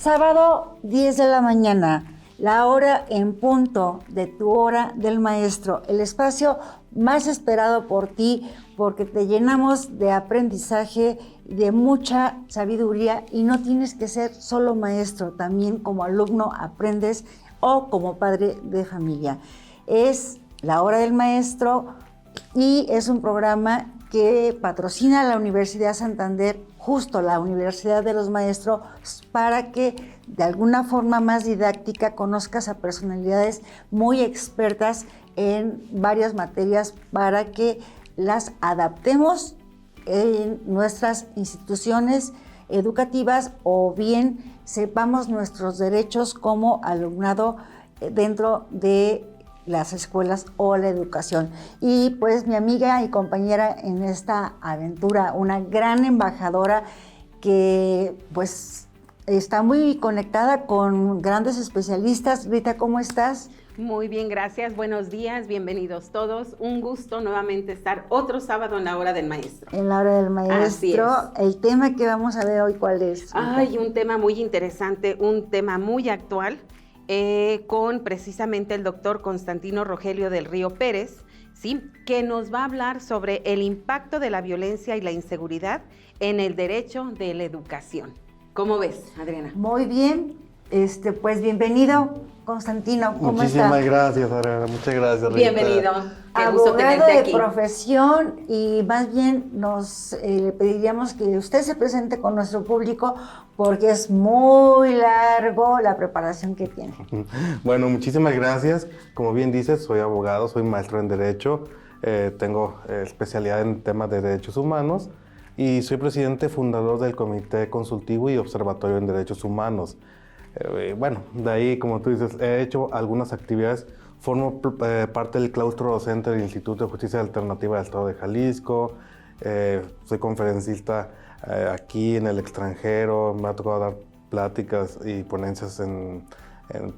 Sábado 10 de la mañana, la hora en punto de tu hora del maestro, el espacio más esperado por ti porque te llenamos de aprendizaje, de mucha sabiduría y no tienes que ser solo maestro, también como alumno aprendes o como padre de familia. Es la hora del maestro y es un programa que patrocina la Universidad Santander, justo la Universidad de los Maestros, para que de alguna forma más didáctica conozcas a personalidades muy expertas en varias materias para que las adaptemos en nuestras instituciones educativas o bien sepamos nuestros derechos como alumnado dentro de las escuelas o la educación. Y pues mi amiga y compañera en esta aventura, una gran embajadora que pues está muy conectada con grandes especialistas. Rita, ¿cómo estás? Muy bien, gracias. Buenos días, bienvenidos todos. Un gusto nuevamente estar otro sábado en la hora del maestro. En la hora del maestro. El tema que vamos a ver hoy, ¿cuál es? Ay, un tema muy interesante, un tema muy actual, con precisamente el doctor Constantino Rogelio del Río Pérez, ¿sí? Que nos va a hablar sobre el impacto de la violencia y la inseguridad en el derecho de la educación. ¿Cómo ves, Adriana? Muy bien, pues bienvenido, Constantino. ¿Cómo Muchísimas está? gracias, Adriana. Muchas gracias, Rita. Bienvenido. Qué gusto Abogado tenerte de aquí. profesión y más bien le pediríamos que usted se presente con nuestro público porque es muy largo la preparación que tiene. Bueno, muchísimas gracias. Como bien dices, soy abogado, soy maestro en Derecho, tengo especialidad en temas de derechos humanos y soy presidente fundador del Comité Consultivo y Observatorio en Derechos Humanos. Bueno, de ahí, como tú dices, he hecho algunas actividades. Formo parte del claustro docente del Instituto de Justicia Alternativa del Estado de Jalisco. Soy conferencista aquí en el extranjero. Me ha tocado dar pláticas y ponencias en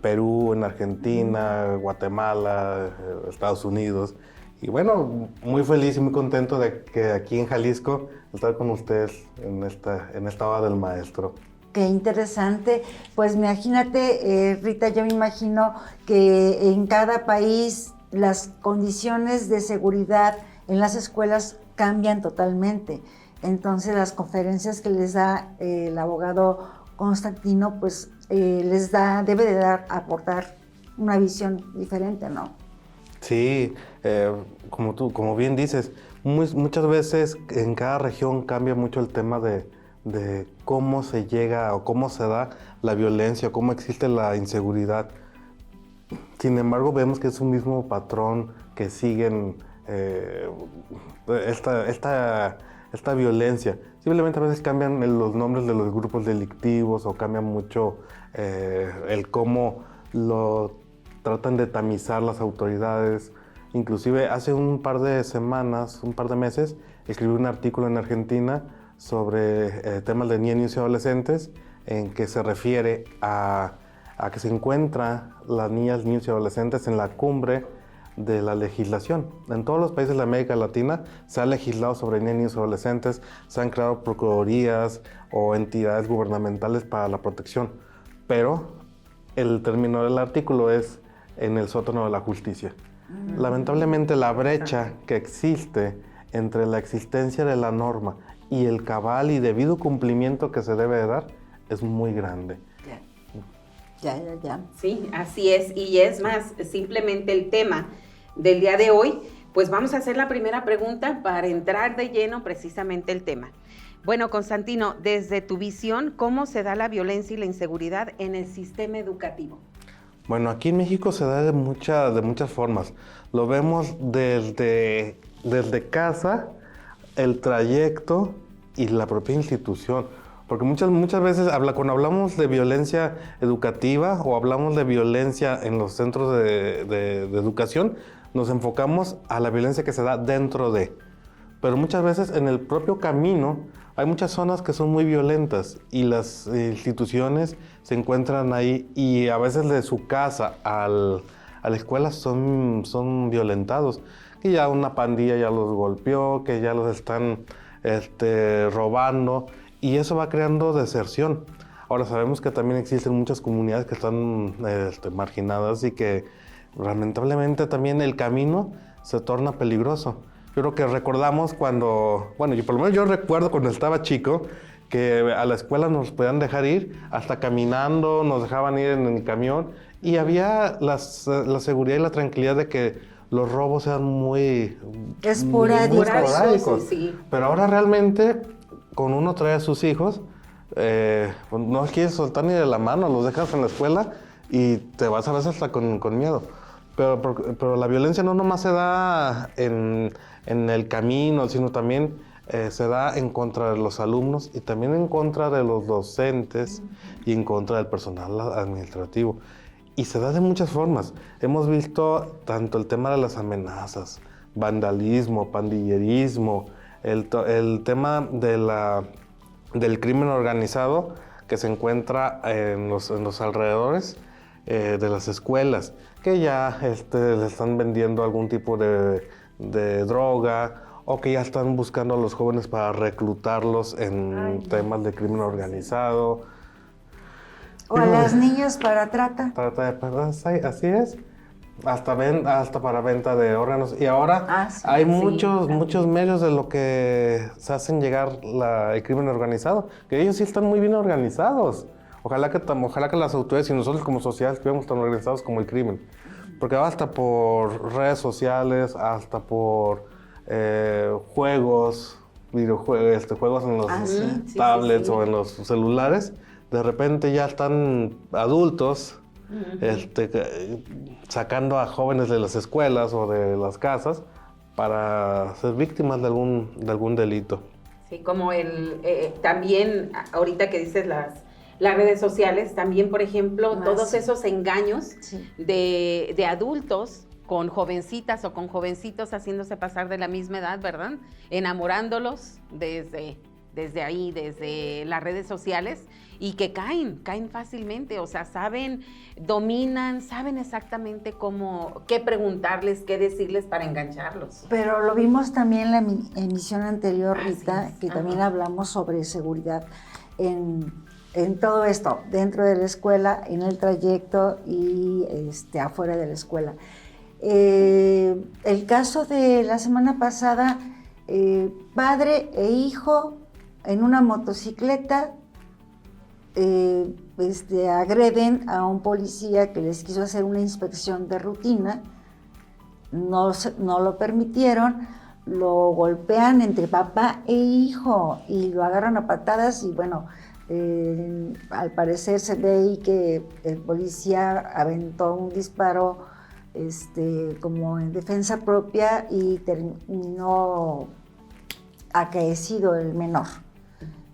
Perú, en Argentina, Guatemala, Estados Unidos. Y bueno, muy feliz y muy contento de que aquí en Jalisco estar con ustedes en esta hora del maestro. Qué interesante. Pues imagínate, Rita, yo me imagino que en cada país las condiciones de seguridad en las escuelas cambian totalmente. Entonces las conferencias que les da el abogado Constantino, pues debe de aportar una visión diferente, ¿no? Sí, como bien dices, muchas veces en cada región cambia mucho el tema de cómo se llega o cómo se da la violencia, cómo existe la inseguridad. Sin embargo, vemos que es un mismo patrón que siguen esta violencia. Simplemente a veces cambian los nombres de los grupos delictivos o cambia mucho el cómo lo tratan de tamizar las autoridades. Inclusive hace un par de semanas, un par de meses, escribí un artículo en Argentina sobre temas de niños y adolescentes en que se refiere a que se encuentran las niñas, niños y adolescentes en la cumbre de la legislación. En todos los países de América Latina se ha legislado sobre niños y adolescentes, se han creado procuradurías o entidades gubernamentales para la protección, pero el término del artículo es en el sótano de la justicia. Lamentablemente la brecha que existe entre la existencia de la norma y el cabal y debido cumplimiento que se debe de dar es muy grande. Ya. Sí, así es. Y es más, simplemente el tema del día de hoy, pues vamos a hacer la primera pregunta para entrar de lleno precisamente el tema. Bueno, Constantino, desde tu visión, ¿cómo se da la violencia y la inseguridad en el sistema educativo? Bueno, aquí en México se da de muchas formas. Lo vemos desde casa, el trayecto y la propia institución. Porque muchas veces cuando hablamos de violencia educativa o hablamos de violencia en los centros de educación, nos enfocamos a la violencia que se da dentro de. Pero muchas veces en el propio camino hay muchas zonas que son muy violentas y las instituciones se encuentran ahí y a veces de su casa a la escuela son violentados. Que ya una pandilla ya los golpeó, que ya los están robando y eso va creando deserción. Ahora sabemos que también existen muchas comunidades que están marginadas y que lamentablemente también el camino se torna peligroso. Yo creo que recordamos cuando, bueno, por lo menos yo recuerdo cuando estaba chico, que a la escuela nos podían dejar ir hasta caminando, nos dejaban ir en el camión y había la seguridad y la tranquilidad de que los robos eran muy esporádicos. Sí. Pero ahora realmente, con uno trae a sus hijos, no quieres soltar ni de la mano, los dejas en la escuela y te vas a veces hasta con miedo. Pero la violencia no nomás se da en el camino, sino también se da en contra de los alumnos y también en contra de los docentes y en contra del personal administrativo. Y se da de muchas formas. Hemos visto tanto el tema de las amenazas, vandalismo, pandillerismo, el tema del crimen organizado que se encuentra en los alrededores de las escuelas, que ya le están vendiendo algún tipo de droga o que ya están buscando a los jóvenes para reclutarlos en temas de crimen organizado. O a las niñas para trata. Trata de personas, así es. Hasta para venta de órganos. Y ahora hay muchos medios de lo que se hacen llegar el crimen organizado, que ellos sí están muy bien organizados. Ojalá que las autoridades y nosotros como sociedad estuviéramos tan organizados como el crimen. Porque va hasta por redes sociales, hasta por juegos, videojuegos, juegos en los tablets o en los celulares. De repente ya están adultos sacando a jóvenes de las escuelas o de las casas para ser víctimas de algún delito. Sí, como también ahorita que dices las redes sociales, también por ejemplo todos esos engaños de adultos con jovencitas o con jovencitos haciéndose pasar de la misma edad, ¿verdad? Enamorándolos desde ahí, desde las redes sociales, y que caen fácilmente, o sea, dominan, saben exactamente qué preguntarles, qué decirles para engancharlos. Pero lo vimos también en la emisión anterior, Rita, que también hablamos sobre seguridad en todo esto, dentro de la escuela, en el trayecto y afuera de la escuela. El caso de la semana pasada, padre e hijo en una motocicleta agreden a un policía que les quiso hacer una inspección de rutina, no lo permitieron, lo golpean entre papá e hijo y lo agarran a patadas y bueno, al parecer se ve ahí que el policía aventó un disparo como en defensa propia y terminó acaecido el menor.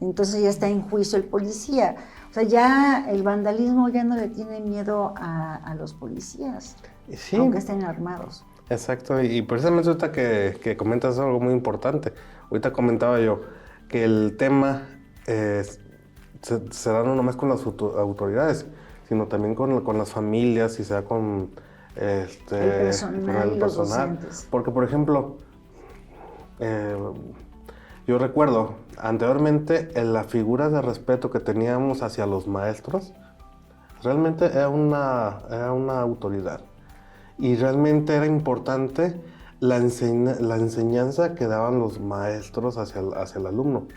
Entonces ya está en juicio el policía. O sea, ya el vandalismo ya no le tiene miedo a los policías, aunque estén armados. Exacto, y precisamente ahorita que comentas algo muy importante. Ahorita comentaba yo que el tema se da no nomás con las autoridades, sino también con las familias y se da con el personal. Los docentes. Porque, por ejemplo, yo recuerdo anteriormente la figura de respeto que teníamos hacia los maestros, realmente era una autoridad. Y realmente era importante la enseñanza que daban los maestros hacia el alumno.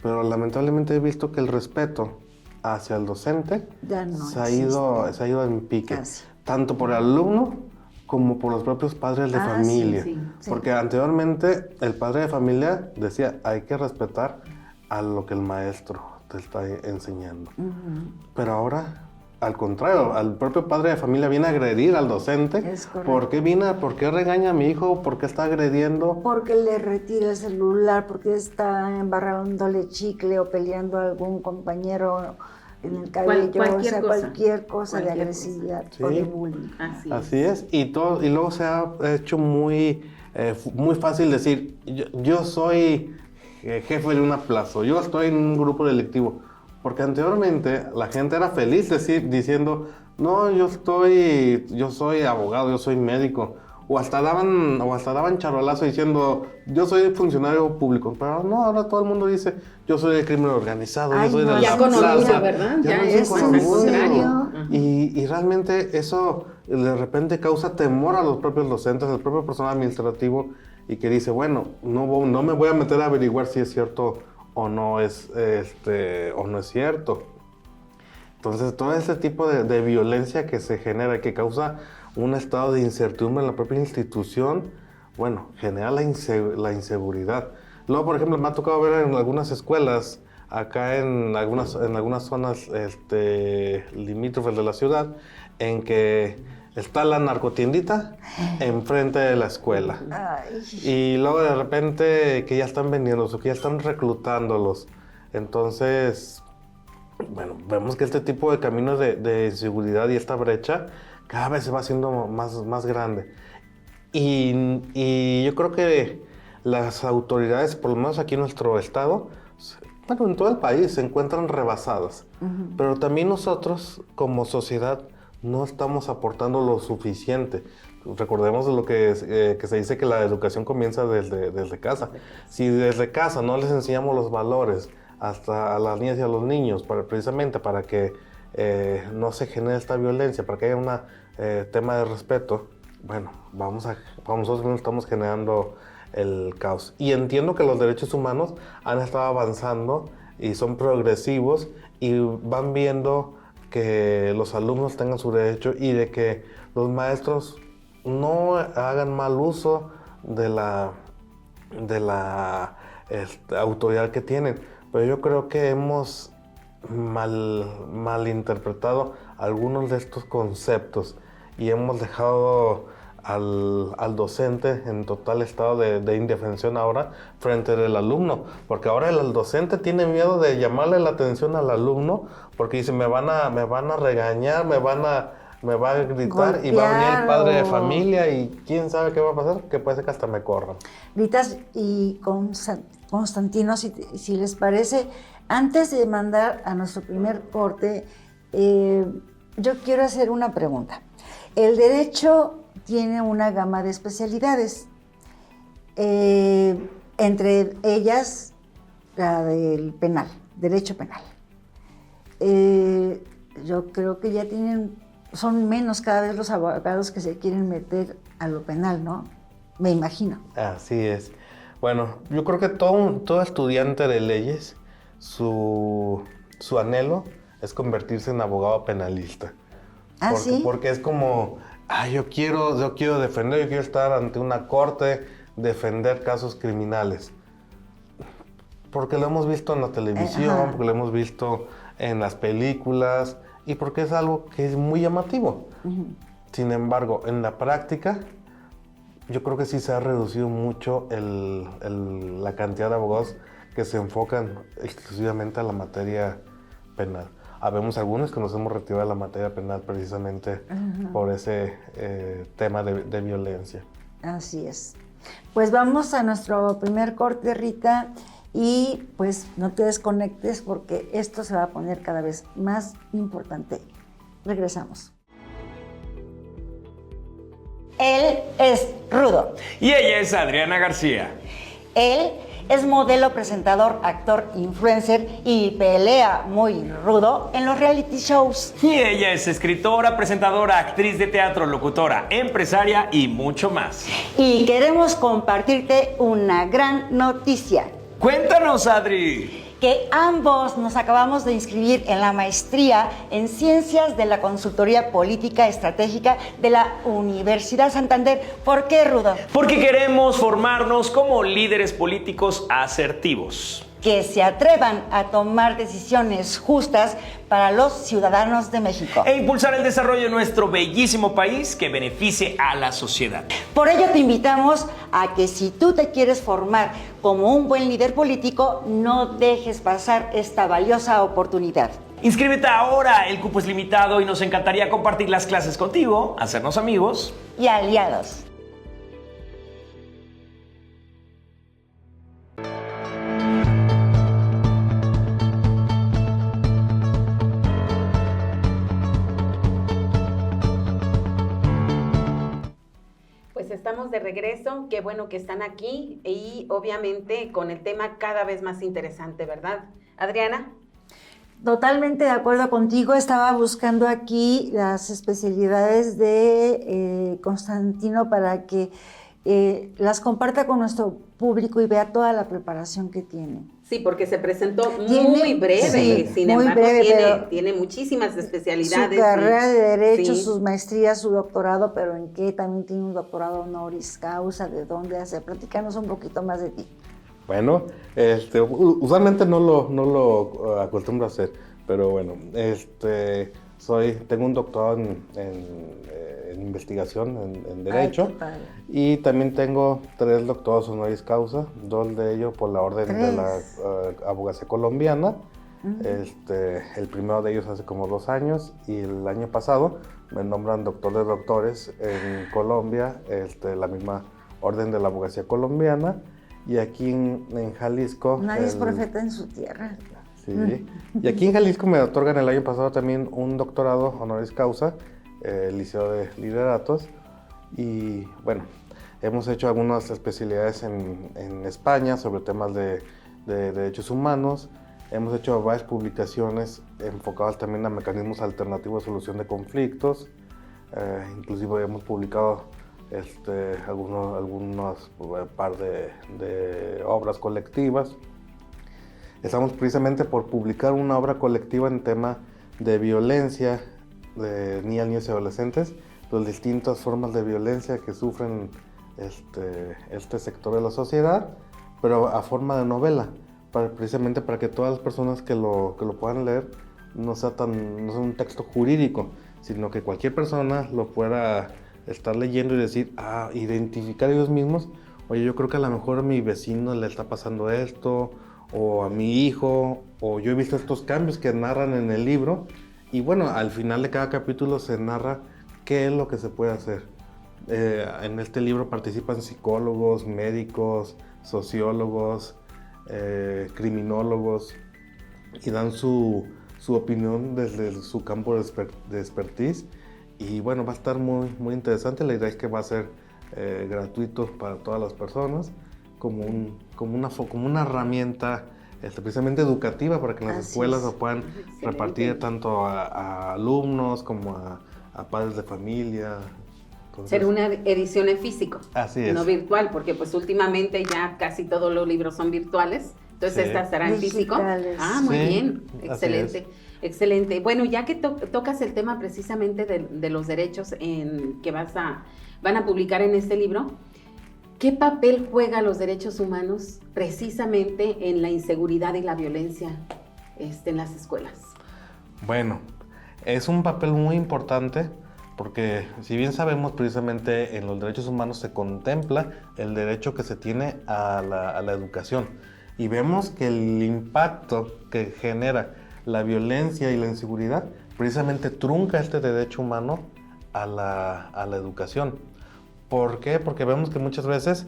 Pero lamentablemente he visto que el respeto hacia el docente se ha ido en pique. Casi. Tanto por el alumno como por los propios padres de familia. Sí. Porque anteriormente el padre de familia decía, hay que respetar a lo que el maestro te está enseñando. Pero ahora, al contrario, al propio padre de familia viene a agredir al docente. Es correcto. ¿Por qué regaña a mi hijo? ¿Por qué está agrediendo? Porque le retira el celular, porque está embarrándole chicle o peleando a algún compañero en el cabello, cualquier cosa de agresividad o de bullying. Así es. Y luego se ha hecho muy fácil decir, yo soy jefe de una plaza, yo estoy en un grupo delictivo. Porque anteriormente la gente era feliz diciendo, no, yo soy abogado, yo soy médico, o hasta daban charolazo diciendo, yo soy funcionario público, pero no, ahora todo el mundo dice, yo soy del crimen organizado, Ay, yo soy no, de ya la con plaza. orgullo, ¿verdad? Ya Ya no es con al orgullo. contrario. Y realmente eso de repente causa temor a los propios docentes, al propio personal administrativo, y que dice, bueno, no me voy a meter a averiguar si es cierto o no es cierto. Entonces, todo ese tipo de violencia que se genera, que causa un estado de incertidumbre en la propia institución, bueno, genera la inseguridad. Luego, por ejemplo, me ha tocado ver en algunas escuelas, acá en algunas zonas limítrofes de la ciudad, en que está la narcotiendita enfrente de la escuela. Ay. Y luego de repente que ya están vendiéndolos o que ya están reclutándolos. Entonces, bueno, vemos que este tipo de caminos de inseguridad y esta brecha cada vez se va haciendo más grande. Y yo creo que las autoridades, por lo menos aquí en nuestro estado, bueno, en todo el país, se encuentran rebasadas. Pero también nosotros, como sociedad, no estamos aportando lo suficiente. Recordemos lo que se dice, que la educación comienza desde casa. Si desde casa no les enseñamos los valores hasta a las niñas y a los niños, precisamente para que no se genere esta violencia, para que haya un tema de respeto, bueno, nosotros mismos estamos generando el caos. Y entiendo que los derechos humanos han estado avanzando y son progresivos y van viendo que los alumnos tengan su derecho y de que los maestros no hagan mal uso de la autoridad que tienen. Pero yo creo que hemos malinterpretado algunos de estos conceptos y hemos dejado al docente en total estado de indefensión ahora frente del alumno, porque ahora el docente tiene miedo de llamarle la atención al alumno porque dice, me van a regañar, me va a gritar, golpear, y va a venir el padre de o familia y quién sabe qué va a pasar, que puede ser que hasta me corran. Ritas y Constantino, si les parece, antes de mandar a nuestro primer corte, yo quiero hacer una pregunta. El derecho tiene una gama de especialidades, entre ellas la del penal, derecho penal. Yo creo que ya son menos cada vez los abogados que se quieren meter a lo penal, ¿no? Me imagino. Así es. Bueno, yo creo que todo estudiante de leyes, su anhelo es convertirse en abogado penalista. ¿Sí? Porque es como, yo quiero defender, yo quiero estar ante una corte, defender casos criminales. Porque lo hemos visto en la televisión, porque lo hemos visto en las películas, y porque es algo que es muy llamativo. Sin embargo, en la práctica, yo creo que sí se ha reducido mucho la cantidad de abogados que se enfocan exclusivamente a la materia penal. Habemos algunos que nos hemos retirado de la materia penal precisamente por ese tema de violencia. Así es. Pues vamos a nuestro primer corte, Rita, y pues no te desconectes porque esto se va a poner cada vez más importante. Regresamos. Él es rudo. Y ella es Adriana García. Él es modelo, presentador, actor, influencer y pelea muy rudo en los reality shows. Y ella es escritora, presentadora, actriz de teatro, locutora, empresaria y mucho más. Y queremos compartirte una gran noticia. Cuéntanos, Adri. Que ambos nos acabamos de inscribir en la maestría en Ciencias de la Consultoría Política Estratégica de la Universidad Santander. ¿Por qué, Rudo? Porque queremos formarnos como líderes políticos asertivos. Que se atrevan a tomar decisiones justas para los ciudadanos de México. E impulsar el desarrollo de nuestro bellísimo país que beneficie a la sociedad. Por ello te invitamos a que si tú te quieres formar como un buen líder político, no dejes pasar esta valiosa oportunidad. Inscríbete ahora, el cupo es limitado y nos encantaría compartir las clases contigo, hacernos amigos y aliados. estamos de regreso. Qué bueno que están aquí y obviamente con el tema cada vez más interesante, ¿verdad? Adriana. Totalmente de acuerdo contigo. Estaba buscando aquí las especialidades de Constantino para que las comparta con nuestro público y vea toda la preparación que tiene. Sí, porque se presentó muy breve, sí, sin muy embargo breve, tiene muchísimas especialidades. Su carrera de Derecho, sí. sus maestrías, su doctorado, pero ¿en qué? También tiene un doctorado honoris causa. ¿De dónde hace? Platícanos un poquito más de ti. Bueno, usualmente no lo acostumbro a hacer, pero bueno, tengo un doctorado en investigación en Derecho. Ay, qué padre. Y también tengo 3 doctorados honoris causa, 2 de ellos por la Orden de la Abogacía Colombiana. El primero de ellos hace como 2 años y el año pasado me nombran doctor de doctores en Colombia, la misma Orden de la Abogacía Colombiana. Y aquí en Jalisco... Nadie es profeta en su tierra. Sí. Y aquí en Jalisco me otorgan el año pasado también un doctorado honoris causa, Liceo de Lideratos. Y bueno, hemos hecho algunas especialidades en España sobre temas de derechos humanos. Hemos hecho varias publicaciones enfocadas también a mecanismos alternativos de solución de conflictos. Inclusive hemos publicado algunos par de obras colectivas. Estamos precisamente por publicar una obra colectiva en tema de violencia de niñas y adolescentes, las distintas formas de violencia que sufren este sector de la sociedad, pero a forma de novela, precisamente para que todas las personas que lo puedan leer no sea un texto jurídico, sino que cualquier persona lo pueda estar leyendo y decir, identificar ellos mismos, oye, yo creo que a lo mejor a mi vecino le está pasando esto, o a mi hijo, o yo he visto estos cambios que narran en el libro, y bueno, al final de cada capítulo se narra qué es lo que se puede hacer. En este libro participan psicólogos, médicos, sociólogos, criminólogos, y dan su opinión desde su campo de expertise. Y bueno, va a estar muy, muy interesante. La idea es que va a ser gratuito para todas las personas, como una herramienta precisamente educativa para que en las escuelas lo puedan repartir tanto a alumnos como a padres de familia. Entonces, ser una edición en físico, así es. No virtual, porque pues últimamente ya casi todos los libros son virtuales, entonces esta estará en físico. Muy bien, excelente. Excelente. Bueno, ya que tocas el tema precisamente de los derechos que van a publicar en este libro, ¿qué papel juegan los derechos humanos precisamente en la inseguridad y la violencia en las escuelas? Bueno, es un papel muy importante porque si bien sabemos precisamente en los derechos humanos se contempla el derecho que se tiene a la educación y vemos que el impacto que genera la violencia y la inseguridad precisamente trunca este derecho humano a la educación. ¿Por qué? Porque vemos que muchas veces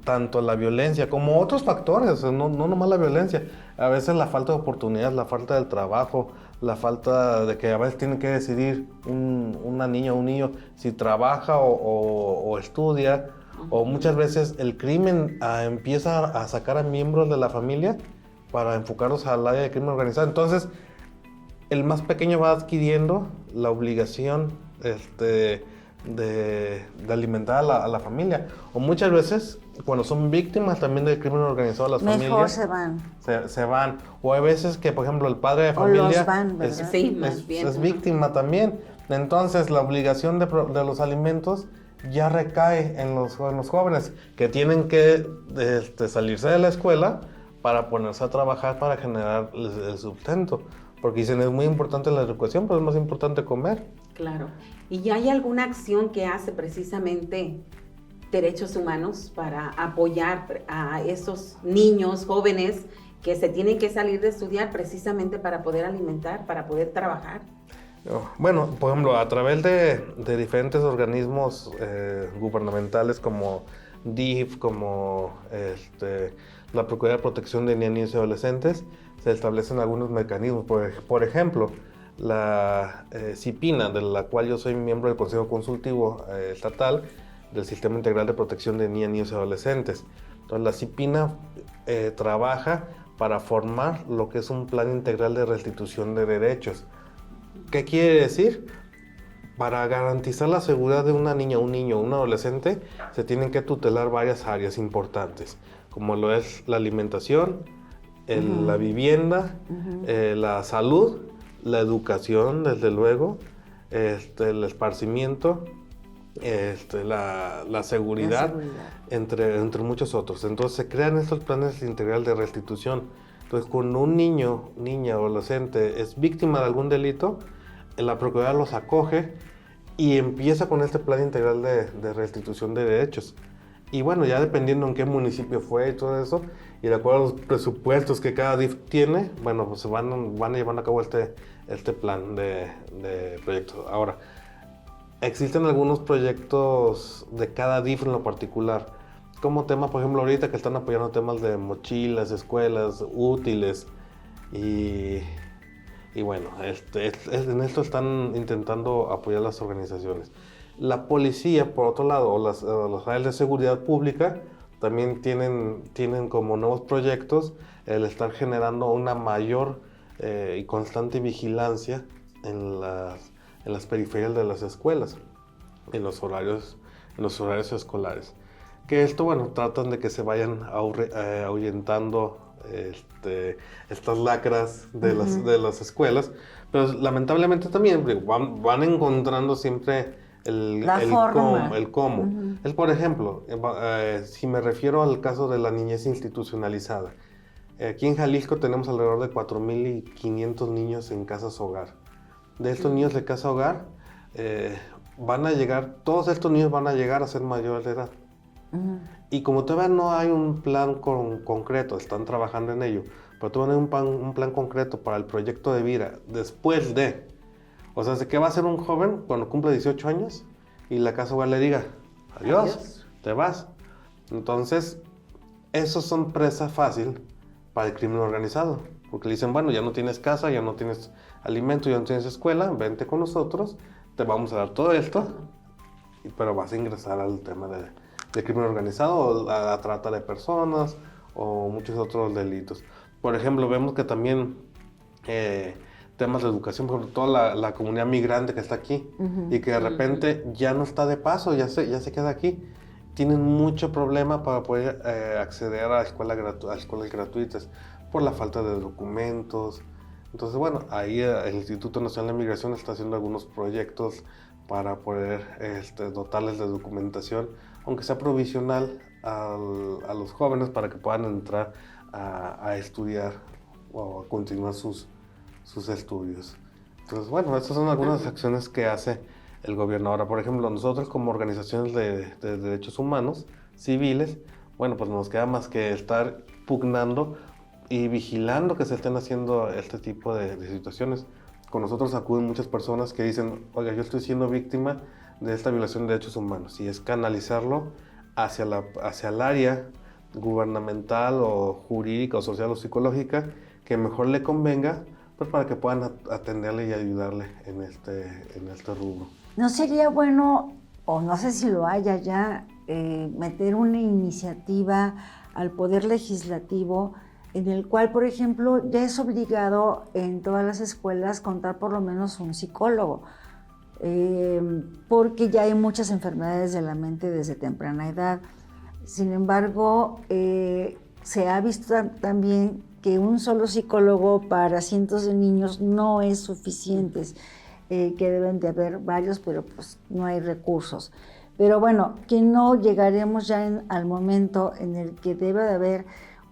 tanto la violencia como otros factores, no nomás la violencia, a veces la falta de oportunidades, la falta del trabajo, la falta de que a veces tienen que decidir una niña o un niño si trabaja o estudia, o muchas veces el crimen empieza a sacar a miembros de la familia para enfocarlos al área de crimen organizado. Entonces, el más pequeño va adquiriendo la obligación de alimentar a la familia. O muchas veces, cuando son víctimas también del crimen organizado, las familias... Mejor se van. Se van. O hay veces que, por ejemplo, el padre de familia es víctima también. Entonces, la obligación de los alimentos ya recae en los jóvenes, que tienen que salirse de la escuela para ponerse a trabajar para generar el sustento. Porque dicen, es muy importante la educación, pero es más importante comer. Claro. ¿Y hay alguna acción que hace precisamente Derechos Humanos para apoyar a esos niños, jóvenes, que se tienen que salir de estudiar precisamente para poder alimentar, para poder trabajar? Bueno, por ejemplo, a través de diferentes organismos gubernamentales como DIF, como la Procuraduría de Protección de Niños y Adolescentes, se establecen algunos mecanismos. Por ejemplo, la CIPINA, de la cual yo soy miembro del Consejo Consultivo Estatal, del Sistema Integral de Protección de Niñas, Niños y Adolescentes. Entonces la CIPINA trabaja para formar lo que es un plan integral de restitución de derechos. ¿Qué quiere decir? Para garantizar la seguridad de una niña, un niño o un adolescente, se tienen que tutelar varias áreas importantes, como lo es la alimentación, la vivienda, la salud, la educación, desde luego, el esparcimiento, la seguridad, entre muchos otros. Entonces se crean estos planes integrales de restitución. Entonces cuando un niño, niña o adolescente es víctima de algún delito, la Procuraduría los acoge y empieza con este plan integral de restitución de derechos. Y bueno, ya dependiendo en qué municipio fue y todo eso, y de acuerdo a los presupuestos que cada DIF tiene, bueno, pues se van llevando a cabo este plan de proyectos. Ahora, existen algunos proyectos de cada DIF en lo particular, como tema, por ejemplo, ahorita que están apoyando temas de mochilas, escuelas, útiles, y bueno, en esto están intentando apoyar las organizaciones. La policía, por otro lado, o las áreas de seguridad pública, también tienen como nuevos proyectos el estar generando una mayor y constante vigilancia en las periferias de las escuelas, en los horarios escolares. Que esto, bueno, tratan de que se vayan ahuyentando estas lacras de las escuelas, pero lamentablemente también van encontrando siempre el cómo. Es, por ejemplo, si me refiero al caso de la niñez institucionalizada, aquí en Jalisco tenemos alrededor de 4.500 niños en casas hogar. De estos niños de casa hogar, todos estos niños van a llegar a ser mayores de edad. Y como todavía no hay un plan concreto, están trabajando en ello, pero todavía no hay un plan concreto para el proyecto de vida después de. O sea, ¿qué va a hacer un joven cuando cumple 18 años y la casa hogar le diga, adiós, te vas? Entonces, esos son presa fácil para el crimen organizado, porque le dicen, bueno, ya no tienes casa, ya no tienes alimento, ya no tienes escuela, vente con nosotros, te vamos a dar todo esto, pero vas a ingresar al tema de crimen organizado, o a la trata de personas, o muchos otros delitos. Por ejemplo, vemos que también temas de educación, por ejemplo, toda la comunidad migrante que está aquí, y que de repente ya no está de paso, ya se queda aquí, tienen mucho problema para poder acceder a escuelas gratuitas, por la falta de documentos. Entonces, bueno, ahí el Instituto Nacional de Migración está haciendo algunos proyectos para poder dotarles de documentación, aunque sea provisional, a los jóvenes para que puedan entrar a estudiar o a continuar sus estudios. Entonces, bueno, estas son algunas acciones que hace el gobierno. Ahora, por ejemplo, nosotros como organizaciones de derechos humanos civiles, bueno, pues nos queda más que estar pugnando y vigilando que se estén haciendo este tipo de situaciones. Con nosotros acuden muchas personas que dicen, oiga, yo estoy siendo víctima de esta violación de derechos humanos, y es canalizarlo hacia el área gubernamental o jurídica o social o psicológica que mejor le convenga, pues para que puedan atenderle y ayudarle en este rubro. ¿No sería bueno, o no sé si lo haya ya, meter una iniciativa al Poder Legislativo en el cual, por ejemplo, ya es obligado en todas las escuelas contar por lo menos un psicólogo? Porque ya hay muchas enfermedades de la mente desde temprana edad. Sin embargo, se ha visto también que un solo psicólogo para cientos de niños no es suficiente, que deben de haber varios, pero pues no hay recursos. Pero bueno, que no llegaremos ya al momento en el que debe de haber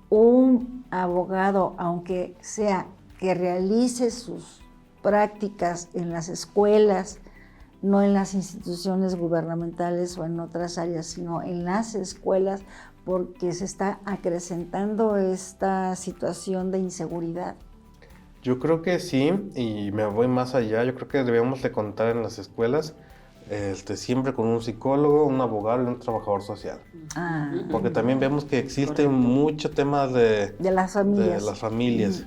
un abogado, aunque sea que realice sus prácticas en las escuelas, no en las instituciones gubernamentales o en otras áreas, sino en las escuelas, porque se está acrecentando esta situación de inseguridad. Yo creo que sí, y me voy más allá. Yo creo que debemos de contar en las escuelas siempre con un psicólogo, un abogado y un trabajador social. Porque también vemos que existe mucho tema de las familias.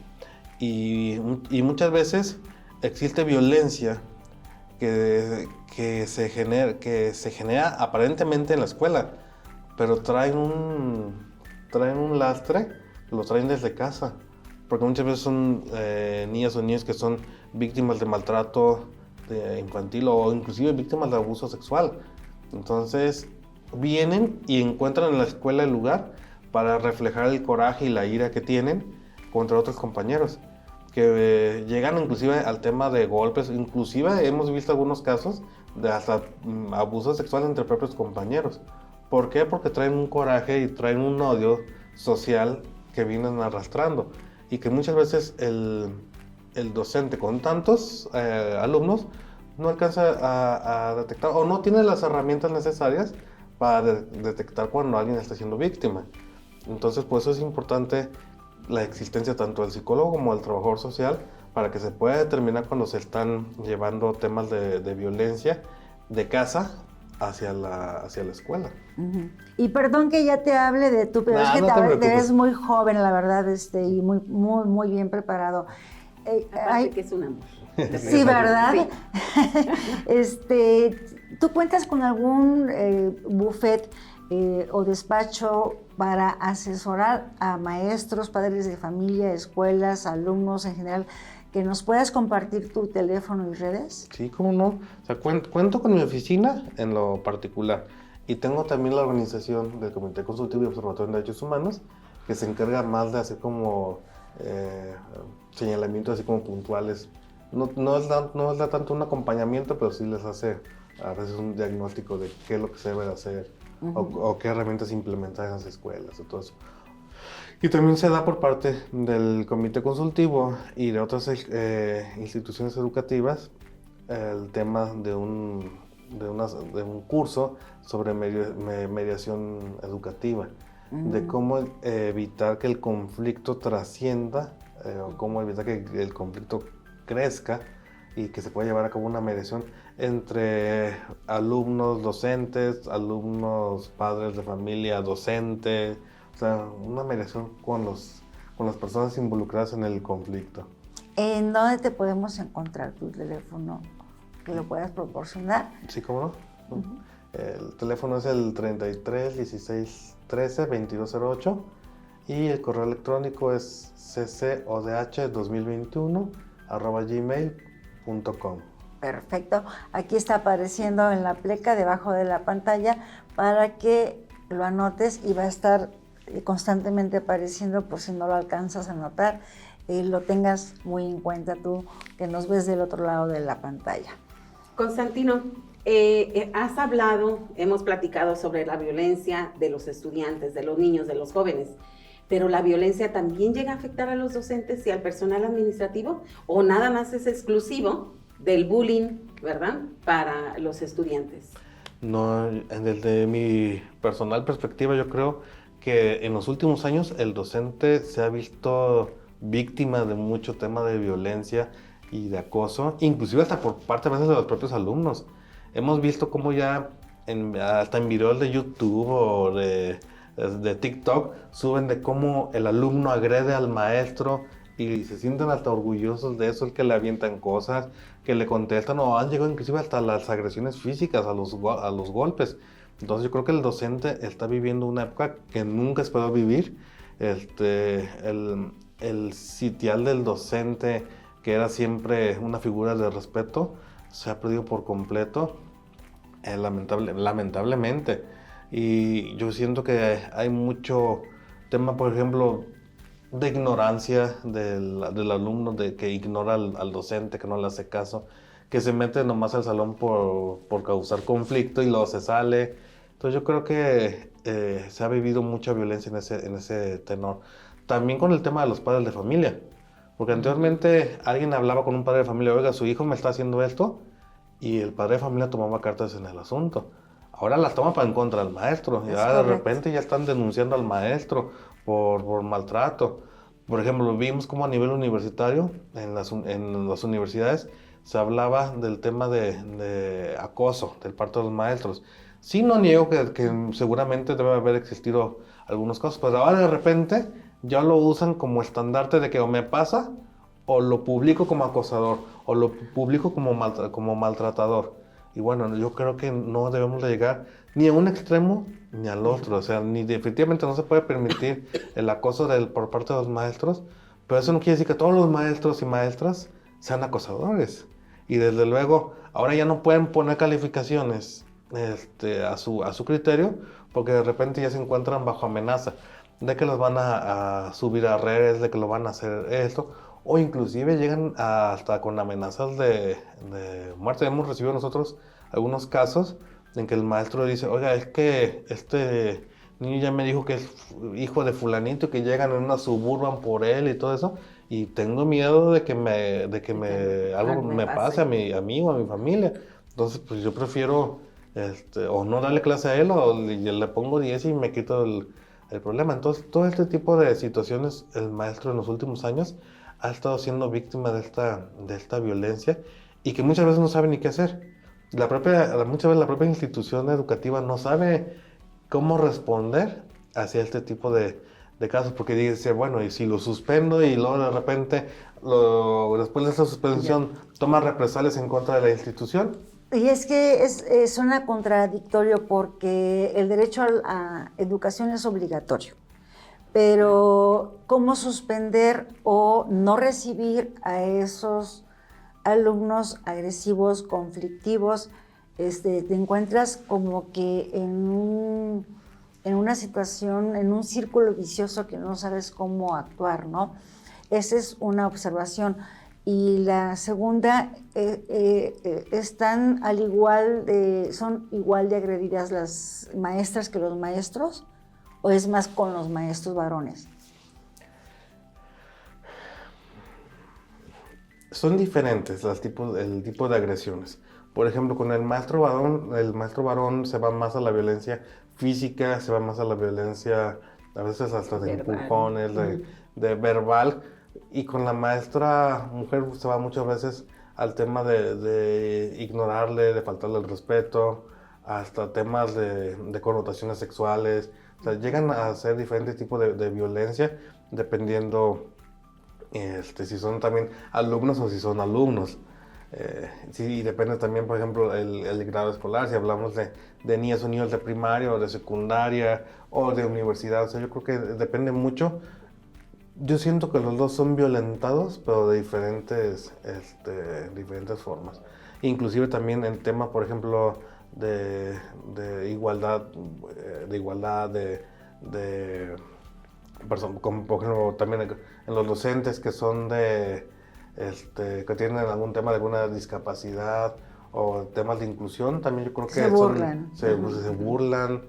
Y muchas veces existe violencia que se genera aparentemente en la escuela, pero traen un lastre, lo traen desde casa, porque muchas veces son niñas o niños que son víctimas de maltrato infantil o inclusive víctimas de abuso sexual. Entonces vienen y encuentran en la escuela el lugar para reflejar el coraje y la ira que tienen contra otros compañeros, que llegan inclusive al tema de golpes. Inclusive hemos visto algunos casos de hasta abuso sexual entre propios compañeros. ¿Por qué? Porque traen un coraje y traen un odio social que vienen arrastrando, y que muchas veces el docente con tantos alumnos no alcanza a detectar o no tiene las herramientas necesarias para detectar cuando alguien está siendo víctima. Entonces, por eso es importante la existencia tanto del psicólogo como del trabajador social, para que se pueda determinar cuando se están llevando temas de violencia de casa hacia la escuela. Uh-huh. Y perdón que ya te hable de tú, pero es que te ves muy joven, la verdad, y muy, muy, muy bien preparado. Aparte que es un amor. Sí, ¿verdad? Sí. ¿Tú cuentas con algún buffet o despacho para asesorar a maestros, padres de familia, escuelas, alumnos en general, que nos puedas compartir tu teléfono y redes? Sí, cómo no. O sea, cuento con mi oficina en lo particular, y tengo también la organización del Comité Consultivo y Observatorio de Derechos Humanos, que se encarga más de hacer como señalamientos así como puntuales. No es tanto un acompañamiento, pero sí les hace a veces un diagnóstico de qué es lo que se debe hacer, uh-huh, o qué herramientas implementar en las escuelas y todo eso. Y también se da por parte del comité consultivo y de otras instituciones educativas el tema de un curso sobre mediación educativa, de cómo evitar que el conflicto trascienda, o cómo evitar que el conflicto crezca y que se pueda llevar a cabo una mediación entre alumnos, docentes, alumnos, padres de familia, docentes. O sea, una mediación con las personas involucradas en el conflicto. ¿En dónde te podemos encontrar tu teléfono que lo puedas proporcionar? Sí, ¿cómo no? Uh-huh. El teléfono es el 33 16 13 2208 y el correo electrónico es ccodh2021@gmail.com. Perfecto. Aquí está apareciendo en la pleca debajo de la pantalla para que lo anotes, y va a estar constantemente apareciendo por si no lo alcanzas a notar, lo tengas muy en cuenta tú que nos ves del otro lado de la pantalla. Constantino, has hablado, hemos platicado sobre la violencia de los estudiantes, de los niños, de los jóvenes, pero la violencia también llega a afectar a los docentes y al personal administrativo, o nada más es exclusivo del bullying, ¿verdad?, para los estudiantes. No, desde mi personal perspectiva, yo creo que en los últimos años el docente se ha visto víctima de mucho tema de violencia y de acoso, inclusive hasta por parte a veces de los propios alumnos. Hemos visto cómo ya hasta en videos de YouTube o de TikTok suben de cómo el alumno agrede al maestro y se sienten hasta orgullosos de eso, el que le avientan cosas, que le contestan, o han llegado inclusive hasta las agresiones físicas, a los golpes. Entonces yo creo que el docente está viviendo una época que nunca esperó vivir. El sitial del docente, que era siempre una figura de respeto, se ha perdido por completo, lamentablemente. Y yo siento que hay mucho tema, por ejemplo, de ignorancia del alumno, de que ignora al docente, que no le hace caso, que se mete nomás al salón por causar conflicto y luego se sale. Entonces yo creo que se ha vivido mucha violencia en ese tenor. También con el tema de los padres de familia, porque anteriormente alguien hablaba con un padre de familia, oiga, su hijo me está haciendo esto, y el padre de familia tomaba cartas en el asunto. Ahora las toma para en contra del maestro, y de repente ya están denunciando al maestro por maltrato. Por ejemplo, vimos como a nivel universitario, en las universidades, se hablaba del tema de acoso del parte de los maestros. Sí, no niego que seguramente debe haber existido algunos casos, pero ahora de repente ya lo usan como estandarte de que o me pasa o lo publico como acosador, o lo publico como maltratador. Y bueno, yo creo que no debemos de llegar ni a un extremo ni al otro. O sea, definitivamente no se puede permitir el acoso por parte de los maestros, pero eso no quiere decir que todos los maestros y maestras sean acosadores. Y desde luego, ahora ya no pueden poner calificaciones a su criterio, porque de repente ya se encuentran bajo amenaza de que los van a subir a redes, de que lo van a hacer esto, o inclusive llegan hasta con amenazas de muerte. Hemos recibido nosotros algunos casos en que el maestro dice, oiga, es que este niño ya me dijo que es hijo de fulanito, que llegan en una Suburban por él y todo eso, y tengo miedo de que algo me pase a mí o a mi familia. Entonces, pues yo prefiero o no darle clase a él, o le pongo 10 y me quito el problema. Entonces, todo este tipo de situaciones, el maestro en los últimos años ha estado siendo víctima de esta violencia, y que muchas veces no sabe ni qué hacer. Muchas veces la propia institución educativa no sabe cómo responder hacia este tipo de casos, porque dice, bueno, y si lo suspendo y luego de repente, después de esta suspensión, toma represalias en contra de la institución. Y es que suena contradictorio, porque el derecho a educación es obligatorio, pero ¿cómo suspender o no recibir a esos alumnos agresivos, conflictivos? Te encuentras como que en una situación, en un círculo vicioso que no sabes cómo actuar, ¿no? Esa es una observación. Y la segunda, ¿son igual de agredidas las maestras que los maestros? ¿O es más con los maestros varones? Son diferentes el tipo de agresiones. Por ejemplo, con el maestro varón se va más a la violencia física, se va más a la violencia, a veces hasta de empujones, de verbal. Y con la maestra mujer se va muchas veces al tema de ignorarle, de faltarle el respeto, hasta temas de connotaciones sexuales. O sea, llegan a ser diferentes tipos de violencia, dependiendo si son también alumnos o si son alumnos. Sí, y depende también, por ejemplo, el grado escolar, si hablamos de niñas o niños de primaria o de secundaria o de universidad. O sea, yo creo que depende mucho. Yo siento que los dos son violentados, pero de diferentes formas. Por ejemplo, de igualdad, como por ejemplo también en los docentes que son que tienen algún tema de alguna discapacidad o temas de inclusión, también yo creo que se burlan.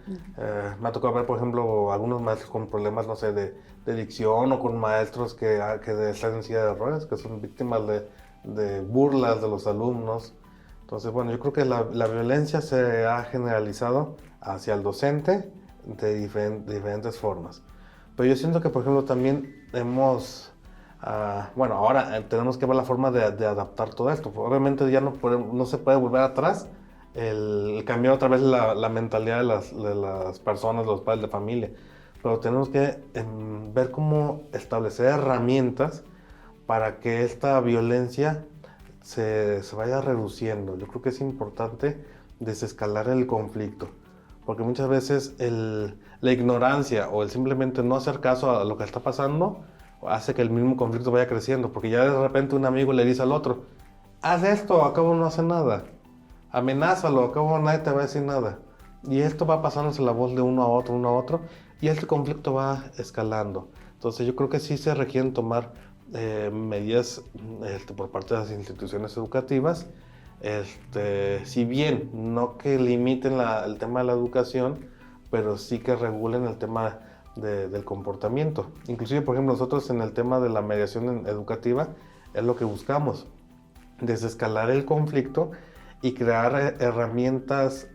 Me ha tocado ver, por ejemplo, algunos maestros con problemas, no sé, de dicción, o con maestros que están en silla de ruedas, que son víctimas de burlas de los alumnos. Entonces, bueno, yo creo que la violencia se ha generalizado hacia el docente de diferentes formas. Pero yo siento que, por ejemplo, también ahora tenemos que ver la forma de adaptar todo esto. Obviamente ya no se puede volver atrás, el cambiar otra vez la mentalidad de las personas, de los padres de familia. Pero tenemos que ver cómo establecer herramientas para que esta violencia se vaya reduciendo. Yo creo que es importante desescalar el conflicto, porque muchas veces la ignorancia o el simplemente no hacer caso a lo que está pasando hace que el mismo conflicto vaya creciendo, porque ya de repente un amigo le dice al otro, haz esto, a cabo no hace nada, amenázalo, a cabo nadie te va a decir nada, y esto va pasándose la voz de uno a otro, y este conflicto va escalando. Entonces yo creo que sí se requieren tomar medidas por parte de las instituciones educativas, si bien no que limiten el tema de la educación, pero sí que regulen el tema del comportamiento. Inclusive, por ejemplo, nosotros en el tema de la mediación educativa es lo que buscamos, desescalar el conflicto y crear herramientas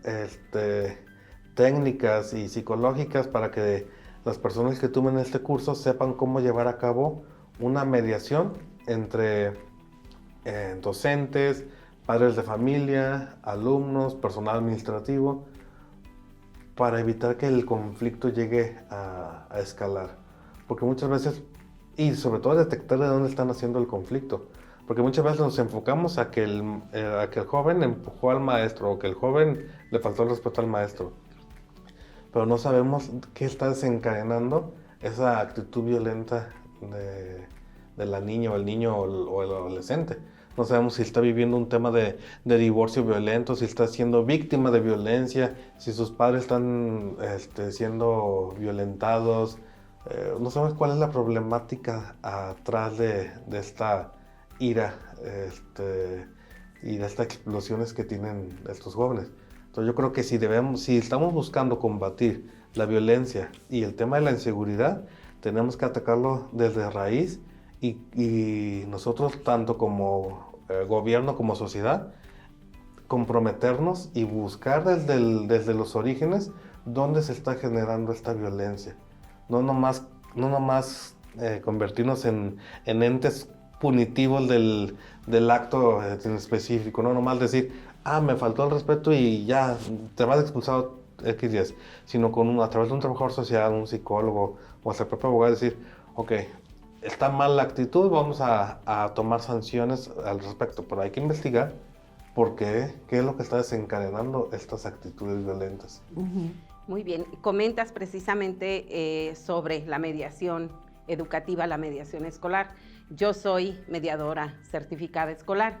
técnicas y psicológicas para que las personas que tomen este curso sepan cómo llevar a cabo una mediación entre docentes, padres de familia, alumnos, personal administrativo, para evitar que el conflicto llegue a escalar. Porque muchas veces y sobre todo detectar de dónde están haciendo el conflicto. Porque muchas veces nos enfocamos a que a que el joven empujó al maestro o que el joven le faltó el respeto al maestro. Pero no sabemos qué está desencadenando esa actitud violenta de la niña o el niño o el adolescente. No sabemos si está viviendo un tema de divorcio violento, si está siendo víctima de violencia, si sus padres están siendo violentados. No sabemos cuál es la problemática atrás de esta ira y de estas explosiones que tienen estos jóvenes. Entonces yo creo que si estamos buscando combatir la violencia y el tema de la inseguridad, tenemos que atacarlo desde raíz y nosotros, tanto como gobierno como sociedad, comprometernos y buscar desde los orígenes dónde se está generando esta violencia. No nomás convertirnos en entes punitivos del acto en específico, no nomás decir, me faltó el respeto y ya te vas expulsado X días, sino a través de un trabajador social, un psicólogo o hasta el propio abogado decir, ok, está mal la actitud, vamos a tomar sanciones al respecto, pero hay que investigar por qué es lo que está desencadenando estas actitudes violentas. Muy bien, comentas precisamente sobre la mediación educativa, la mediación escolar. Yo soy mediadora certificada escolar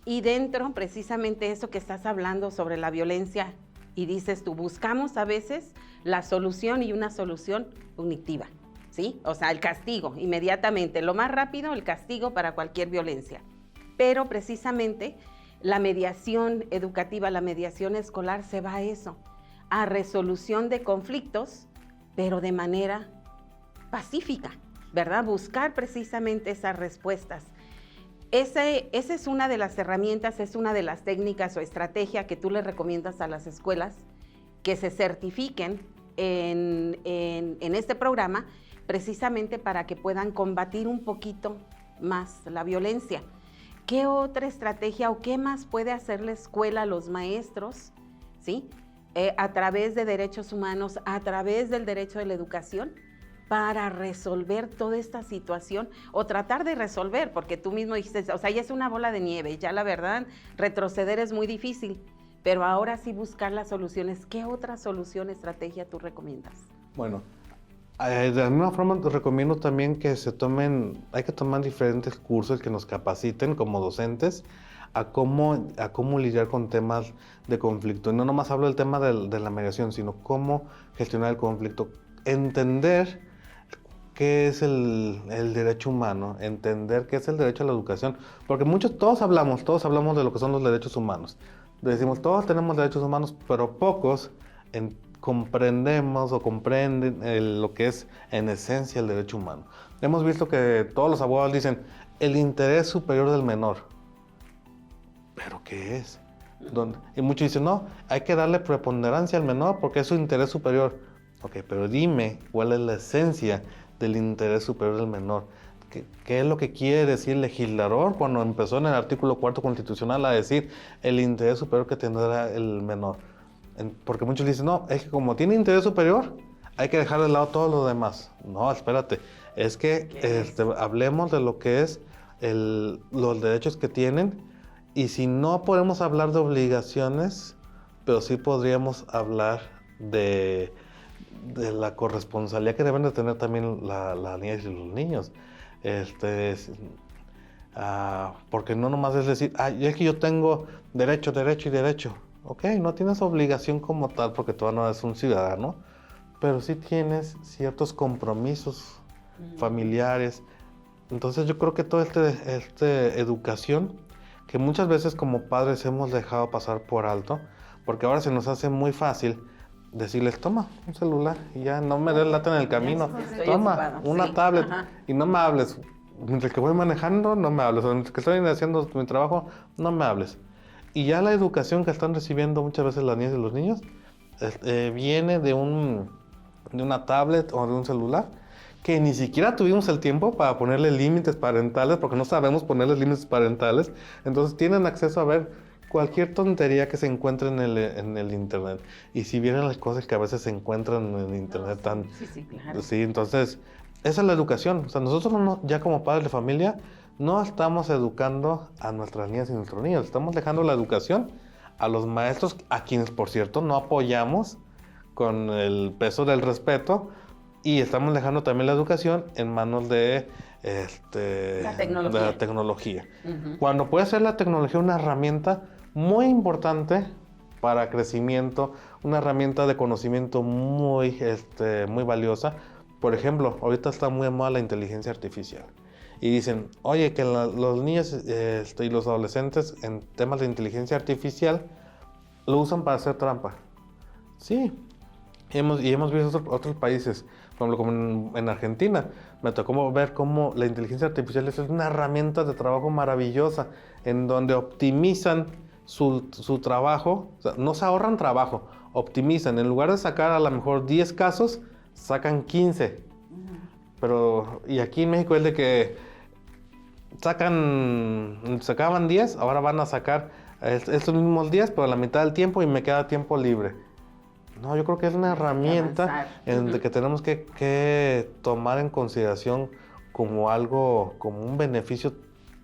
y dentro precisamente eso que estás hablando sobre la violencia y dices tú, buscamos a veces la solución y una solución punitiva, ¿sí? O sea, el castigo inmediatamente, lo más rápido el castigo para cualquier violencia. Pero precisamente la mediación educativa, la mediación escolar se va a eso, a resolución de conflictos, pero de manera pacífica, ¿verdad? Buscar precisamente esas respuestas. Esa es una de las herramientas, es una de las técnicas o estrategia que tú le recomiendas a las escuelas que se certifiquen en este programa, precisamente para que puedan combatir un poquito más la violencia. ¿Qué otra estrategia o qué más puede hacer la escuela, los maestros, ¿sí? A través de derechos humanos, a través del derecho de la educación, para resolver toda esta situación o tratar de resolver, porque tú mismo dijiste, o sea, ya es una bola de nieve, ya la verdad, retroceder es muy difícil, pero ahora sí buscar las soluciones. ¿Qué otra solución, estrategia tú recomiendas? Bueno, de alguna forma recomiendo también que hay que tomar diferentes cursos que nos capaciten como docentes a cómo lidiar con temas de conflicto. Y no nomás hablo del tema de la mediación, sino cómo gestionar el conflicto. Entender qué es el derecho humano, entender qué es el derecho a la educación, porque todos hablamos de lo que son los derechos humanos. Decimos, todos tenemos derechos humanos, pero pocos comprendemos o comprenden lo que es en esencia el derecho humano. Hemos visto que todos los abogados dicen, el interés superior del menor. ¿Pero qué es? Y muchos dicen, no, hay que darle preponderancia al menor porque es su interés superior. Ok, pero dime cuál es la esencia del interés superior del menor. ¿Qué es lo que quiere decir el legislador cuando empezó en el artículo 4 constitucional a decir el interés superior que tendrá el menor? Porque muchos dicen, no, es que como tiene interés superior, hay que dejar de lado todo lo demás. No, espérate, es que hablemos de lo que es los derechos que tienen, y si no podemos hablar de obligaciones, pero sí podríamos hablar de la corresponsabilidad que deben de tener también las niñas y los niños. Porque no nomás es decir, es que yo tengo derecho y derecho. Ok, no tienes obligación como tal porque tú no eres un ciudadano, pero sí tienes ciertos compromisos familiares. Entonces yo creo que toda esta educación que muchas veces como padres hemos dejado pasar por alto, porque ahora se nos hace muy fácil decirles, toma un celular y ya no me des lata en el camino, toma una tablet y no me hables. Mientras que voy manejando, no me hables. O mientras que estoy haciendo mi trabajo, no me hables. Y ya la educación que están recibiendo muchas veces las niñas y los niños viene de una tablet o de un celular que ni siquiera tuvimos el tiempo para ponerle límites parentales, porque no sabemos ponerles límites parentales. Entonces tienen acceso a ver cualquier tontería que se encuentre en el internet. Y si vienen las cosas que a veces se encuentran en el internet Sí, claro. Sí, entonces esa es la educación. O sea, nosotros ya como padres de familia no estamos educando a nuestras niñas y nuestros niños, estamos dejando la educación a los maestros, a quienes, por cierto, no apoyamos con el peso del respeto, y estamos dejando también la educación en manos de la tecnología. Uh-huh. Cuando puede ser la tecnología una herramienta muy importante para crecimiento, una herramienta de conocimiento muy valiosa. Por ejemplo, ahorita está muy de moda la inteligencia artificial. Y dicen, oye, que los niños y los adolescentes en temas de inteligencia artificial lo usan para hacer trampa. Sí, hemos visto otros países, por ejemplo, como en Argentina. Me tocó ver cómo la inteligencia artificial es una herramienta de trabajo maravillosa, en donde optimizan su trabajo, o sea, no se ahorran trabajo, optimizan. En lugar de sacar a lo mejor 10 casos, sacan 15. Pero, y aquí en México es de que sacaban 10, ahora van a sacar estos mismos 10, pero a la mitad del tiempo y me queda tiempo libre. No, yo creo que es una herramienta que tenemos que tomar en consideración como algo, como un beneficio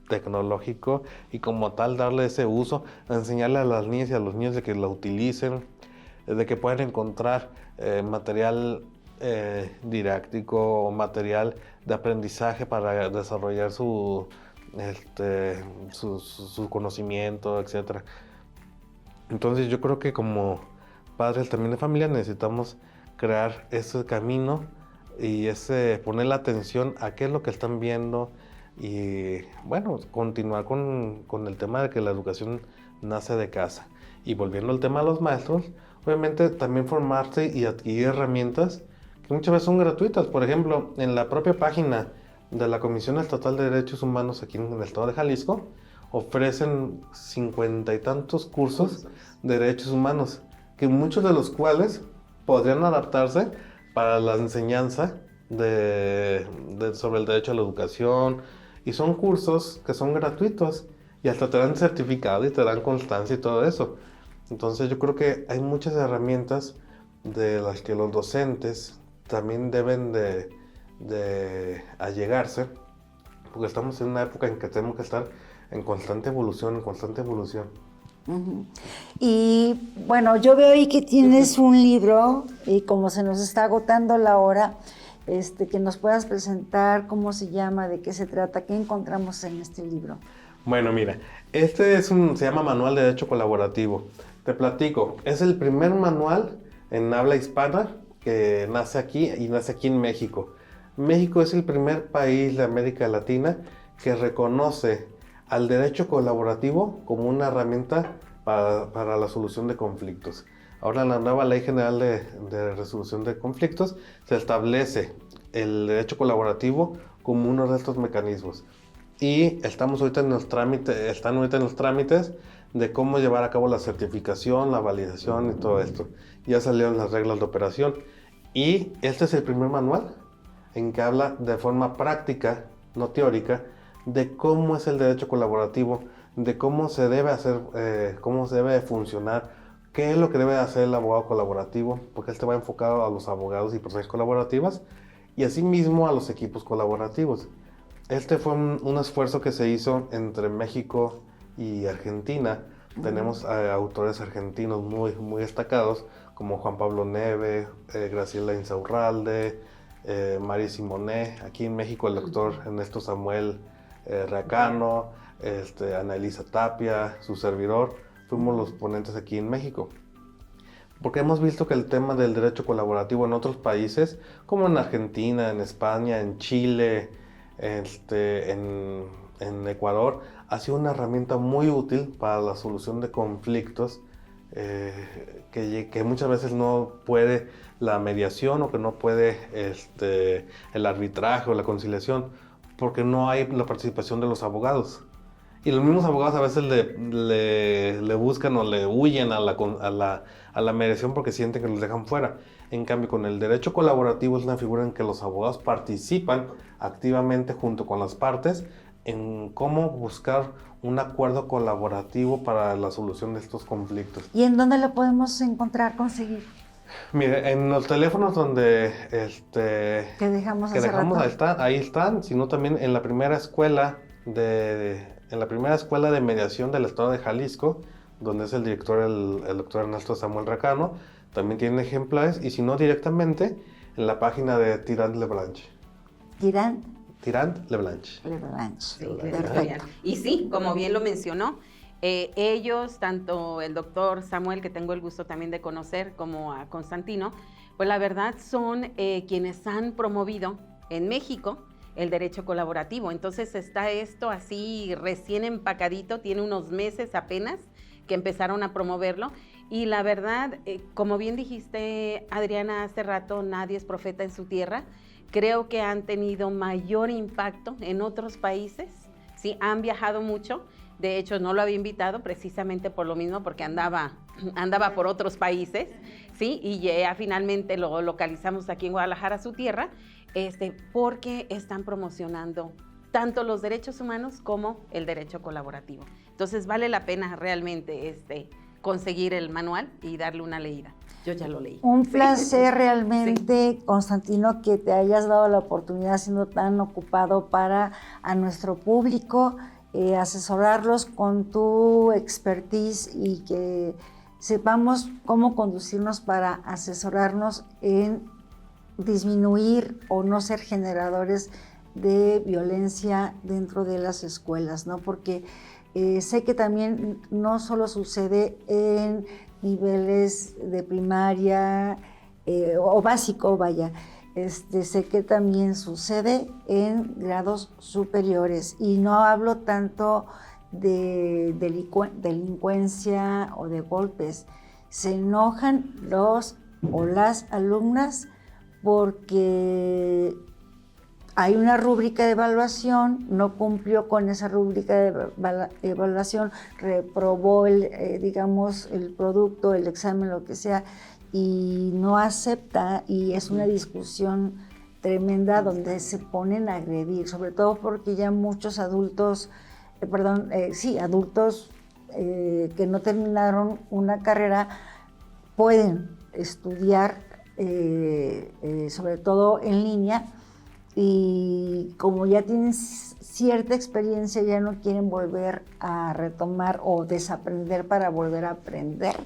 tecnológico, y como tal darle ese uso, enseñarle a las niñas y a los niños de que la utilicen, de que puedan encontrar material didáctico o material de aprendizaje para desarrollar su conocimiento, etc. Entonces yo creo que como padres también de familia necesitamos crear ese camino y poner la atención a qué es lo que están viendo, y bueno, continuar con el tema de que la educación nace de casa. Y volviendo al tema de los maestros, obviamente también formarse y adquirir herramientas que muchas veces son gratuitas. Por ejemplo, en la propia página de la Comisión Estatal de Derechos Humanos aquí en el estado de Jalisco, ofrecen 50 y tantos cursos de derechos humanos, que muchos de los cuales podrían adaptarse para la enseñanza sobre el derecho a la educación, y son cursos que son gratuitos y hasta te dan certificado y te dan constancia y todo eso. Entonces yo creo que hay muchas herramientas de las que los docentes también deben de allegarse, porque estamos en una época en que tenemos que estar en constante evolución, Uh-huh. Y bueno, yo veo ahí que tienes un libro, y como se nos está agotando la hora, que nos puedas presentar cómo se llama, de qué se trata, qué encontramos en este libro. Bueno, mira, se llama Manual de Derecho Colaborativo. Te platico, es el primer manual en habla hispana que nace aquí, y nace aquí en México. México es el primer país de América Latina que reconoce al derecho colaborativo como una herramienta para la solución de conflictos. Ahora en la nueva Ley General de Resolución de Conflictos se establece el derecho colaborativo como uno de estos mecanismos. Y están ahorita en los trámites de cómo llevar a cabo la certificación, la validación y todo esto. Ya salieron las reglas de operación. Y este es el primer manual en que habla de forma práctica, no teórica, de cómo es el derecho colaborativo, de cómo se debe hacer, cómo se debe funcionar, qué es lo que debe hacer el abogado colaborativo, porque va enfocado a los abogados y personas colaborativas, y asimismo a los equipos colaborativos. Fue un esfuerzo que se hizo entre México y Argentina. Tenemos autores argentinos muy, muy destacados, como Juan Pablo Neve, Graciela Insaurralde, Mari Simoné. Aquí en México el doctor Ernesto Samuel Racano, Ana Elisa Tapia, su servidor, fuimos los ponentes aquí en México. Porque hemos visto que el tema del derecho colaborativo en otros países, como en Argentina, en España, en Chile, en Ecuador, ha sido una herramienta muy útil para la solución de conflictos que muchas veces no puede la mediación, o que no puede el arbitraje o la conciliación, porque no hay la participación de los abogados. Y los mismos abogados a veces le buscan o le huyen a la mediación porque sienten que los dejan fuera. En cambio, con el derecho colaborativo es una figura en que los abogados participan activamente junto con las partes en cómo buscar un acuerdo colaborativo para la solución de estos conflictos. ¿Y en dónde lo podemos encontrar, conseguir? Mire, en los teléfonos donde Que dejamos que hace dejamos rato. ahí están, sino también en la primera escuela en la primera escuela de mediación del estado de Jalisco, donde es el director el doctor Ernesto Samuel Racano, también tienen ejemplares, y si no directamente en la página de Tirant Leblanche. Tirant Leblanche. Sí, Perfecto. editorial. Y sí, como bien lo mencionó, ellos, tanto el doctor Samuel, que tengo el gusto también de conocer, como a Constantino, pues la verdad son quienes han promovido en México el derecho colaborativo. Entonces está esto así recién empacadito, tiene unos meses apenas que empezaron a promoverlo. Y la verdad, como bien dijiste, Adriana, hace rato, nadie es profeta en su tierra. Creo que han tenido mayor impacto en otros países, ¿sí? Han viajado mucho. De hecho, no lo había invitado precisamente por lo mismo, porque andaba por otros países, ¿sí? Y ya finalmente lo localizamos aquí en Guadalajara, su tierra, porque están promocionando tanto los derechos humanos como el derecho colaborativo. Entonces, vale la pena realmente conseguir el manual y darle una leída. Yo ya lo leí. Un Sí. placer realmente, Sí. Constantino, que te hayas dado la oportunidad, siendo tan ocupado, para a nuestro público, asesorarlos con tu expertise y que sepamos cómo conducirnos para asesorarnos en disminuir o no ser generadores de violencia dentro de las escuelas, ¿no? Porque sé que también no solo sucede en niveles de primaria o básico, vaya, sé que también sucede en grados superiores, y no hablo tanto de delincuencia o de golpes. Se enojan los o las alumnas porque hay una rúbrica de evaluación, no cumplió con esa rúbrica de evaluación, reprobó digamos, el producto, el examen, lo que sea, y no acepta, y es una discusión tremenda donde se ponen a agredir, sobre todo porque ya muchos adultos, adultos que no terminaron una carrera pueden estudiar, sobre todo en línea, y como ya tienen cierta experiencia, ya no quieren volver a retomar o desaprender para volver a aprender,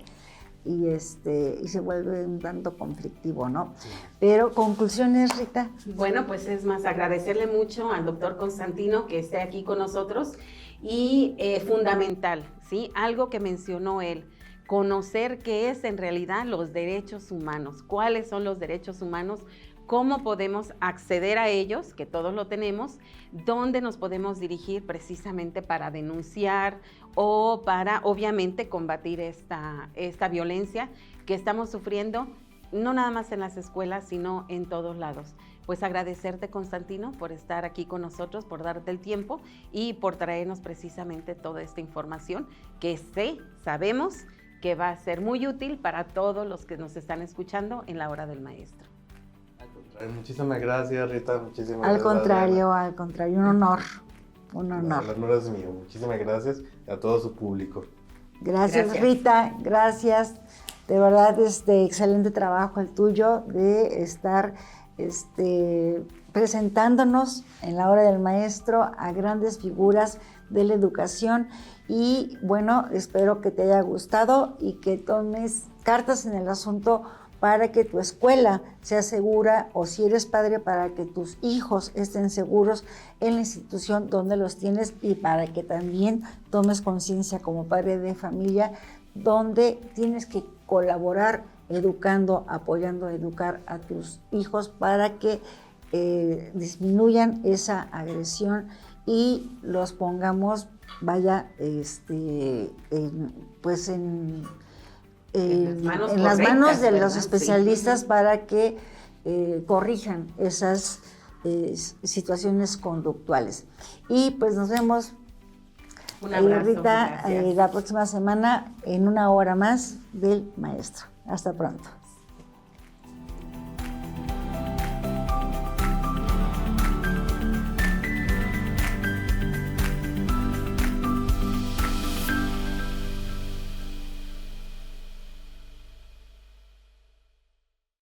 y se vuelve un tanto conflictivo, ¿no? Sí. Pero, ¿conclusiones, Rita? Bueno, pues es más, agradecerle mucho al doctor Constantino que esté aquí con nosotros, y fundamental, ¿sí? Algo que mencionó él, conocer qué es en realidad los derechos humanos, cuáles son los derechos humanos, cómo podemos acceder a ellos, que todos lo tenemos, dónde nos podemos dirigir precisamente para denunciar o para, obviamente, combatir esta violencia que estamos sufriendo, no nada más en las escuelas, sino en todos lados. Pues agradecerte, Constantino, por estar aquí con nosotros, por darte el tiempo y por traernos precisamente toda esta información que sabemos que va a ser muy útil para todos los que nos están escuchando en la hora del maestro. Muchísimas gracias, Rita. Muchísimas al gracias. Contrario, un honor. Un honor. El honor es mío. Muchísimas gracias a todo su público. Gracias, Rita. Gracias. De verdad, excelente trabajo el tuyo de estar presentándonos en la hora del maestro a grandes figuras de la educación. Y bueno, espero que te haya gustado y que tomes cartas en el asunto para que tu escuela sea segura, o si eres padre, para que tus hijos estén seguros en la institución donde los tienes, y para que también tomes conciencia como padre de familia, donde tienes que colaborar educando, apoyando a educar a tus hijos para que disminuyan esa agresión y los pongamos, en las manos de los especialistas, sí, para que corrijan esas situaciones conductuales. Y pues nos vemos, un abrazo, Rita, la próxima semana en una hora más del maestro. Hasta pronto.